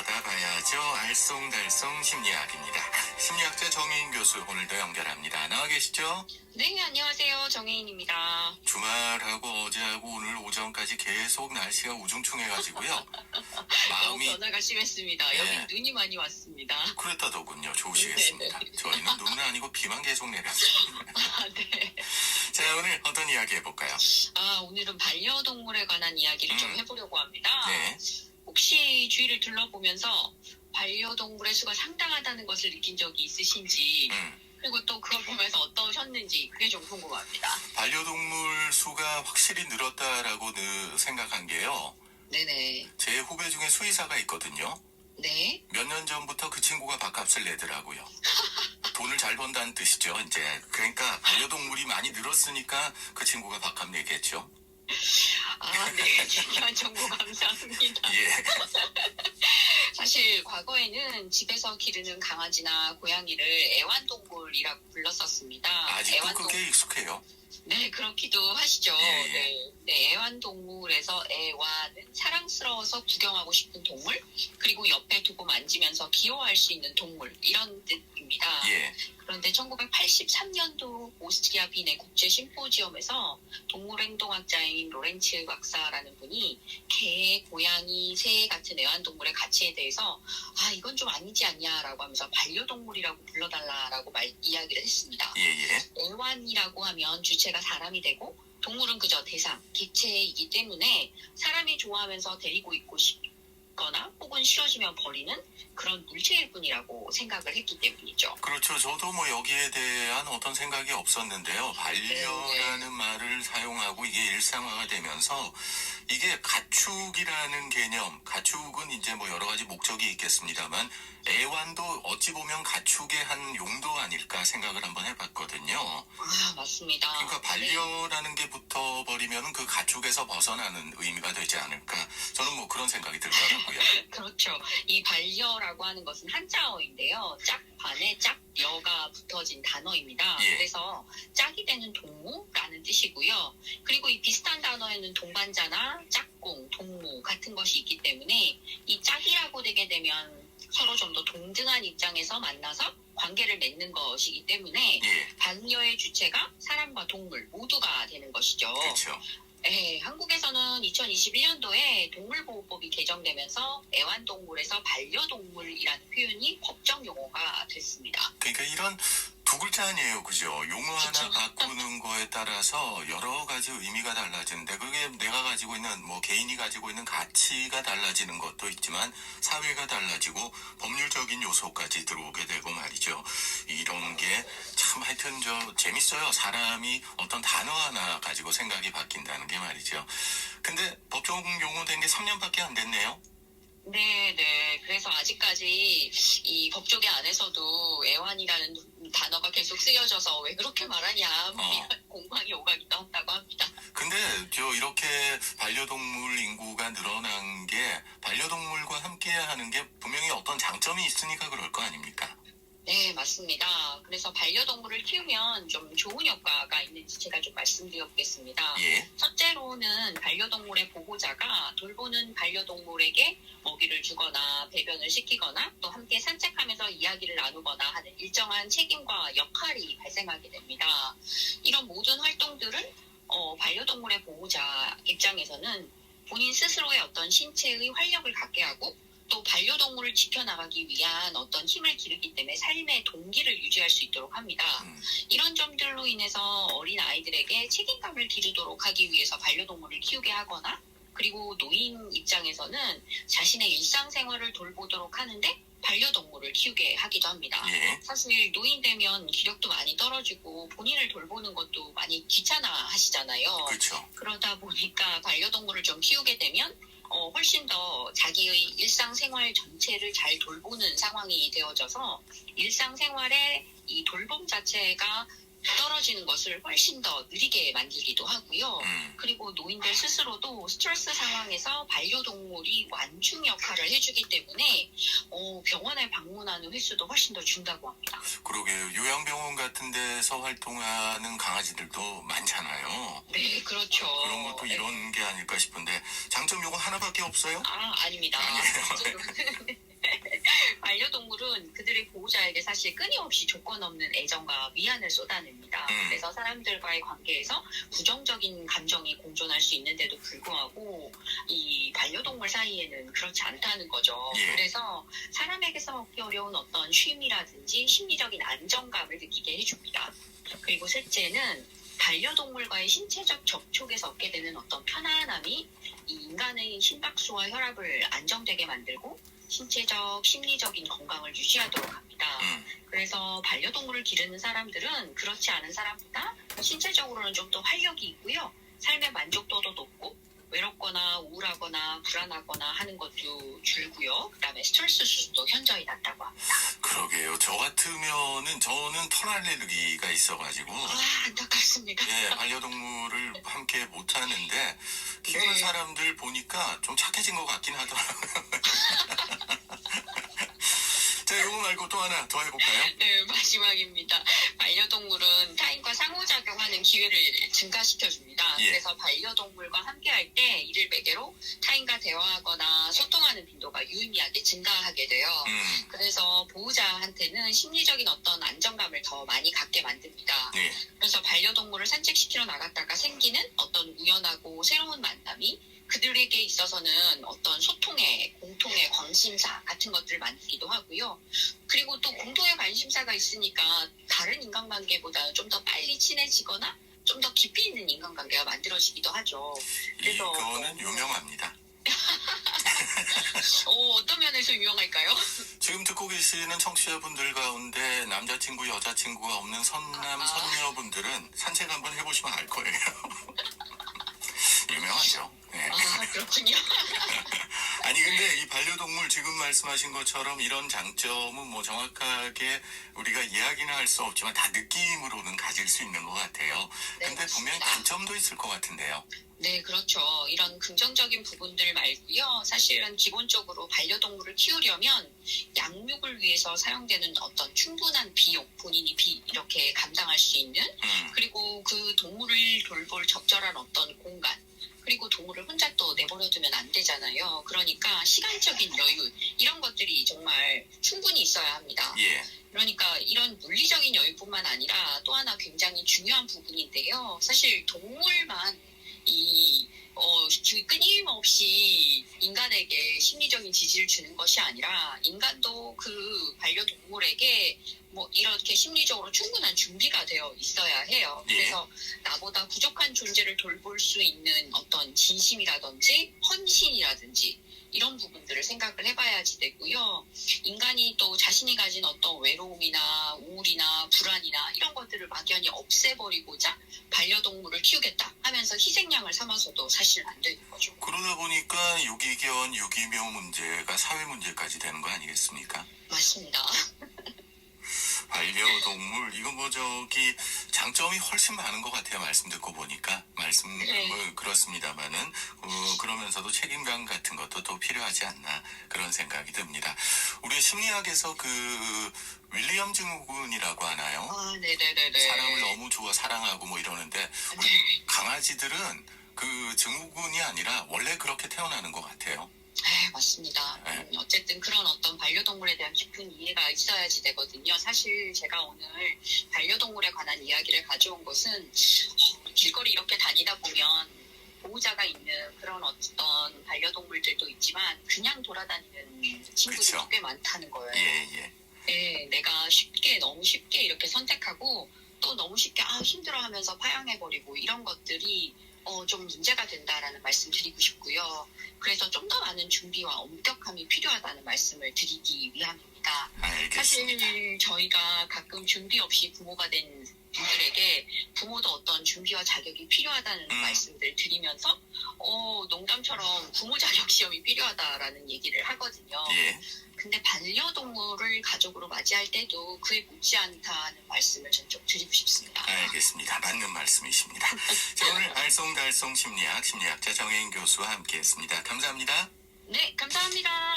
알아봐야죠. 알쏭달쏭 심리학입니다. 심리학자 정혜인 교수 오늘도 연결합니다. 나와 계시죠? 네, 안녕하세요. 정혜인입니다. 주말하고 어제하고 오늘 오전까지 계속 날씨가 우중충해가지고요. 너무 마음이 변화가 심했습니다. 네. 여기 눈이 많이 왔습니다. 그랬다더군요. 좋으시겠습니다. 네네. 저희는 눈은 아니고 비만 계속 내렸습니다. 아, 네. 자, 오늘 어떤 이야기 해볼까요? 오늘은 반려동물에 관한 이야기를 좀 해보려고 합니다. 네. 혹시 주위를 둘러보면서 반려동물의 수가 상당하다는 것을 느낀 적이 있으신지, 그리고 또 그걸 보면서 어떠셨는지 그게 좀 궁금합니다. 반려동물 수가 확실히 늘었다라고 생각한 게요. 네네. 제 후배 중에 수의사가 있거든요. 네. 몇 년 전부터 그 친구가 밥값을 내더라고요. 돈을 잘 번다는 뜻이죠, 이제. 그러니까 반려동물이 많이 늘었으니까 그 친구가 밥값 내겠죠. 네. 중요한 정보 감사합니다. 예. 사실 과거에는 집에서 기르는 강아지나 고양이를 애완동물이라고 불렀었습니다. 아직도 그게 익숙해요. 네, 그렇기도 하시죠. 예. 네, 애완동물에서 애완은 사랑스러워서 구경하고 싶은 동물, 그리고 옆에 두고 만지면서 귀여워할 수 있는 동물, 이런 뜻입니다. 예. 그런데 1983년도 오스트리아 빈의 국제 심포지엄에서 동물행동학자인 로렌츠 박사라는 분이 개, 고양이, 새 같은 애완동물의 가치에 대해서 이건 좀 아니지 않냐라고 하면서 반려동물이라고 불러달라라고 이야기를 했습니다. 예. 애완이라고 하면 주체가 사람이 되고 동물은 그저 대상, 객체이기 때문에 사람이 좋아하면서 데리고 있고 싶거나 혹은 싫어지면 버리는 그런 물체일 뿐이라고 생각을 했기 때문이죠. 그렇죠. 저도 뭐 여기에 대한 어떤 생각이 없었는데요. 반려라는 말을 사용하고 이게 일상화가 되면서 이게 가축이라는 개념, 가축은 이제 뭐 여러 가지 목적이 있겠습니다만 애완도 어찌 보면 가축의 한 용도 아닐까 생각을 한번 해봤거든요. 맞습니다. 그러니까 반려라는 게 붙어버리면 그 가축에서 벗어나는 의미가 되지 않을까. 저는 뭐 그런 생각이 들더라고요. 그렇죠. 이 반려라고 하는 것은 한자어인데요. 짝반에 짝여가 붙어진 단어입니다. 예. 그래서 짝이 되는 동무라는 뜻이고요. 그리고 이 비슷한 단어에는 동반자나 짝꿍, 동무 같은 것이 있기 때문에 이 짝이라고 되게 되면 서로 좀 더 동등한 입장에서 만나서 관계를 맺는 것이기 때문에 예. 반려의 주체가 사람과 동물 모두가 되는 것이죠. 그렇죠. 네, 한국에서는 2021년도에 동물보호법이 개정되면서 애완동물에서 반려동물이라는 표현이 법정 용어가 됐습니다. 그러니까 이런 두 글자 아니에요, 그죠? 용어 하나 그쵸. 바꾸는 거에 따라서 여러 가지 의미가 달라지는데 그게 내가 가지고 있는 뭐 개인이 가지고 있는 가치가 달라지는 것도 있지만 사회가 달라지고 법률적인 요소까지 들어오게 되고 말이죠. 이런 게 참 하여튼 재밌어요. 사람이 어떤 단어 하나 가지고 생각이 바뀐다는 게 말이죠. 근데 법정 용어 된 게 3년밖에 안 됐네요. 네. 그래서 아직까지 이 법조계 안에서도 애완이라는 단어가 계속 쓰여져서 왜 그렇게 말하냐 공방이 오가기도 한다고 합니다. 근데 이렇게 반려동물 인구가 늘어난 게 반려동물과 함께 하는 게 분명히 어떤 장점이 있으니까 그럴 거 아닙니까? 네, 맞습니다. 그래서 반려동물을 키우면 좀 좋은 효과가 있는지 제가 좀 말씀드려보겠습니다. 예. 첫째로는 반려동물의 보호자가 돌보는 반려동물에게 먹이를 주거나 배변을 시키거나 또 함께 산책하면서 이야기를 나누거나 하는 일정한 책임과 역할이 발생하게 됩니다. 이런 모든 활동들은 반려동물의 보호자 입장에서는 본인 스스로의 어떤 신체의 활력을 갖게 하고 또 반려동물을 지켜나가기 위한 어떤 힘을 기르기 때문에 삶의 동기를 유지할 수 있도록 합니다. 이런 점들로 인해서 어린 아이들에게 책임감을 기르도록 하기 위해서 반려동물을 키우게 하거나 그리고 노인 입장에서는 자신의 일상생활을 돌보도록 하는데 반려동물을 키우게 하기도 합니다. 예. 사실 노인 되면 기력도 많이 떨어지고 본인을 돌보는 것도 많이 귀찮아 하시잖아요. 그렇죠. 그러다 보니까 반려동물을 좀 키우게 되면 훨씬 더 자기의 일상생활 전체를 잘 돌보는 상황이 되어져서 일상생활에 이 돌봄 자체가 떨어지는 것을 훨씬 더 느리게 만들기도 하고요. 그리고 노인들 스스로도 스트레스 상황에서 반려동물이 완충 역할을 해주기 때문에 병원에 방문하는 횟수도 훨씬 더 준다고 합니다. 그러게요. 요양병원 같은 데서 활동하는 강아지들도 많잖아요. 네, 그렇죠. 그런 것도 이런 게 아닐까 싶은데 장점 요건 하나밖에 없어요? 아닙니다. 아니에요. 반려동물은 그들의 보호자에게 사실 끊임없이 조건 없는 애정과 위안을 쏟아냅니다. 그래서 사람들과의 관계에서 부정적인 감정이 공존할 수 있는데도 불구하고 이 반려동물 사이에는 그렇지 않다는 거죠. 예. 그래서 사람에게서 얻기 어려운 어떤 쉼이라든지 심리적인 안정감을 느끼게 해줍니다. 그리고 셋째는 반려동물과의 신체적 접촉에서 얻게 되는 어떤 편안함이 이 인간의 심박수와 혈압을 안정되게 만들고 신체적, 심리적인 건강을 유지하도록 합니다. 그래서 반려동물을 기르는 사람들은 그렇지 않은 사람보다 신체적으로는 좀 더 활력이 있고요. 삶의 만족도도 높고 외롭거나 우울하거나 불안하거나 하는 것도 줄고요. 그다음에 스트레스 수준도 현저히 낮다고 합니다. 그러게요. 저 같으면은 저는 털 알레르기가 있어가지고 안타깝습니다. 예, 반려동물을 함께 못 하는데 키우는 네. 사람들 보니까 좀 착해진 것 같긴 하더라고요. 자, 이거 말고 또 하나 더 해볼까요? 네, 마지막입니다. 반려동물은 타인과 상호작용하는 기회를 증가시켜줍니다. 예. 그래서 반려동물과 함께할 때 이를 매개로 타인과 대화하거나 소통하는 빈도가 유의미하게 증가하게 돼요. 그래서 보호자한테는 심리적인 어떤 안정감을 더 많이 갖게 만듭니다. 예. 그래서 반려동물을 산책시키러 나갔다가 생기는 어떤 우연하고 새로운 만남이 그들에게 있어서는 어떤 소통의 공통의 관심사 같은 것들을 만들기도 하고요. 그리고 또 공통의 관심사가 있으니까 다른 인간관계보다는 좀 더 빨리 친해지거나 좀 더 깊이 있는 인간관계가 만들어지기도 하죠. 그래서 이거는 유명합니다. 어떤 면에서 유명할까요? 지금 듣고 계시는 청취자분들 가운데 남자친구, 여자친구가 없는 선남, 선녀분들은 산책 한번 해보시면 알 거예요. 유명하죠. 네. 그렇군요. 아니 근데 이 반려동물 지금 말씀하신 것처럼 이런 장점은 뭐 정확하게 우리가 이야기는 할 수 없지만 다 느낌으로는 가질 수 있는 것 같아요. 네, 근데 분명히 맞습니다. 단점도 있을 것 같은데요. 네, 그렇죠. 이런 긍정적인 부분들 말고요. 사실은 기본적으로 반려동물을 키우려면 양육을 위해서 사용되는 어떤 충분한 비용, 본인이 이렇게 감당할 수 있는, 그리고 그 동물을 돌볼 적절한 어떤 공간, 그리고 동물을 혼자 또 내버려두면 안 되잖아요. 그러니까 시간적인 여유, 이런 것들이 정말 충분히 있어야 합니다. 예. 그러니까 이런 물리적인 여유뿐만 아니라 또 하나 굉장히 중요한 부분인데요. 사실 동물만 끊임없이 인간에게 심리적인 지지를 주는 것이 아니라 인간도 그 반려동물에게 뭐 이렇게 심리적으로 충분한 준비가 되어 있어야 해요. 예. 그래서 나보다 부족한 존재를 돌볼 수 있는 어떤 진심이라든지 헌신이라든지 이런 부분들을 생각을 해봐야지 되고요. 인간이 또 자신이 가진 어떤 외로움이나 우울이나 불안이나 이런 것들을 막연히 없애버리고자 반려동물을 키우겠다 하면서 희생양을 삼아서도 사실 안 되는 거죠. 그러다 보니까 유기견, 유기묘 문제가 사회 문제까지 되는 거 아니겠습니까? 맞습니다. 반려동물 이거 뭐 저기 장점이 훨씬 많은 것 같아요. 말씀 듣고 보니까 네. 뭐 그렇습니다만은 그러면서도 책임감 같은 것도 또 필요하지 않나 그런 생각이 듭니다. 우리 심리학에서 그 윌리엄 증후군이라고 하나요? 네네네네. 사람을 너무 좋아 사랑하고 뭐 이러는데 우리 강아지들은 그 증후군이 아니라 원래 그렇게 태어나는 것 같아요. 네, 맞습니다. 어쨌든 그런 어떤 반려동물에 대한 깊은 이해가 있어야지 되거든요. 사실 제가 오늘 반려동물에 관한 이야기를 가져온 것은 길거리 이렇게 다니다 보면 보호자가 있는 그런 어떤 반려동물들도 있지만 그냥 돌아다니는 친구들이 그쵸. 꽤 많다는 거예요. 예. 네, 내가 너무 쉽게 이렇게 선택하고 또 너무 쉽게 힘들어하면서 파양해버리고 이런 것들이 좀 문제가 된다라는 말씀 드리고 싶고요. 그래서 좀 더 많은 준비와 엄격함이 필요하다는 말씀을 드리기 위함입니다. 알겠습니다. 사실 저희가 가끔 준비 없이 부모가 된 분들에게 부모도 어떤 준비와 자격이 필요하다는 말씀들 드리면서 농담처럼 부모 자격 시험이 필요하다라는 얘기를 하거든요. 예. 근데 반려동물을 가족으로 맞이할 때도 그에 못지않다는 말씀을 전 좀 드리고 싶습니다. 알겠습니다. 맞는 말씀이십니다. 자, 오늘 알쏭달쏭 심리학자 정혜인 교수와 함께했습니다. 감사합니다. 네, 감사합니다.